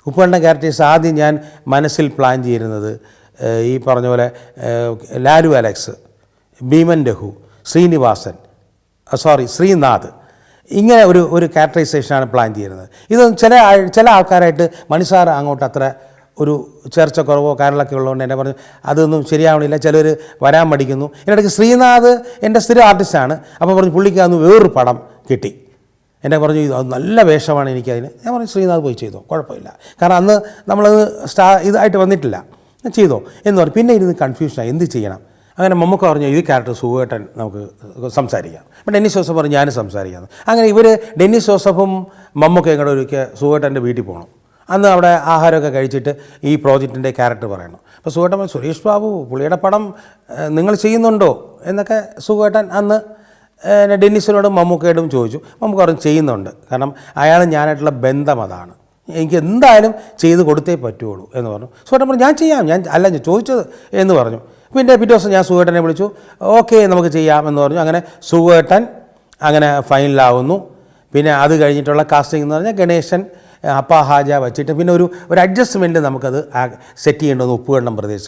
ഉപ്പുകണ്ട characters ആദ്യം ഞാൻ മനസ്സിൽ പ്ലാൻ ചെയ്യുന്നത് ഈ പറഞ്ഞ പോലെ ലാലു അലക്സ്, ഭീമൻ രഘു, ശ്രീനാഥ്, ഇങ്ങനെ ഒരു ക്യാരക്ടറൈസേഷനാണ് പ്ലാൻ ചെയ്യുന്നത്. ഇത് ചില ആൾക്കാരായിട്ട് മണിസാർ അങ്ങോട്ട് അത്ര ഒരു ചേർച്ചക്കുറവോ കാര്യങ്ങളൊക്കെ ഉള്ളതുകൊണ്ട് എന്നെ പറഞ്ഞു അതൊന്നും ശരിയാവണില്ല, ചിലർ വരാൻ പഠിക്കുന്നു. ഇതിനിടയ്ക്ക് ശ്രീനാഥ് എൻ്റെ സ്ഥിരം ആർട്ടിസ്റ്റാണ്. അപ്പോൾ പറഞ്ഞു പുള്ളിക്ക് അന്ന് വേറൊരു പടം കിട്ടി. എന്നെ പറഞ്ഞു അത് നല്ല വേഷമാണ് എനിക്കതിന്. ഞാൻ പറഞ്ഞു ശ്രീനാഥ് പോയി ചെയ്തോ, കുഴപ്പമില്ല, കാരണം അന്ന് നമ്മളത് ഇതായിട്ട് വന്നിട്ടില്ല, ചെയ്തോ എന്ന് പറഞ്ഞു. പിന്നെ ഇരുന്ന് കൺഫ്യൂഷനായി എന്ത് ചെയ്യണം. അങ്ങനെ മമ്മൂക്ക പറഞ്ഞു ഈ ക്യാരക്ടർ സുഖമായിട്ടൻ നമുക്ക് സംസാരിക്കാം. അപ്പം ഡെന്നിസ് ജോസഫ് പറഞ്ഞു ഞാനും സംസാരിക്കാം. അങ്ങനെ ഡെന്നിസ് ജോസഫും മമ്മൂക്കയും കൂടെ ഒരിക്കൽ സുഖമായിട്ടൻ്റെ വീട്ടിൽ പോകണം. അന്ന് അവിടെ ആഹാരമൊക്കെ കഴിച്ചിട്ട് ഈ പ്രോജക്റ്റിൻ്റെ ക്യാരക്ടർ പറയണം. അപ്പോൾ സുഖേട്ടൻ സുരേഷ് ബാബു പുള്ളിയുടെ പടം നിങ്ങൾ ചെയ്യുന്നുണ്ടോ എന്നൊക്കെ സുഖേട്ടൻ അന്ന് ഡെന്നിസിനോടും മമ്മൂക്കയോടും ചോദിച്ചു. മമ്മൂക്ക പറഞ്ഞു ചെയ്യുന്നുണ്ട്, കാരണം അയാൾ ഞാനായിട്ടുള്ള ബന്ധം അതാണ്, എനിക്ക് എന്തായാലും ചെയ്ത് കൊടുത്തേ പറ്റുള്ളൂ എന്ന് പറഞ്ഞു. സുഖേട്ടൻ പറഞ്ഞു ഞാൻ ചെയ്യാം, ഞാൻ ചോദിച്ചത് എന്ന് പറഞ്ഞു. പിന്നെ പിറ്റേ ദിവസം ഞാൻ സുഖേട്ടനെ വിളിച്ചു, ഓക്കെ നമുക്ക് ചെയ്യാം എന്ന് പറഞ്ഞു. അങ്ങനെ സുഖേട്ടൻ അങ്ങനെ ഫൈനലാവുന്നു. പിന്നെ അത് കഴിഞ്ഞിട്ടുള്ള കാസ്റ്റിംഗ് എന്ന് പറഞ്ഞാൽ ഗണേശൻ, അപ്പ ഹാജ വച്ചിട്ട് പിന്നെ ഒരു അഡ്ജസ്റ്റ്മെൻറ്റ് നമുക്കത് സെറ്റ് ചെയ്യേണ്ടത് ഉപ്പുകണ്ടം പ്രദേശം.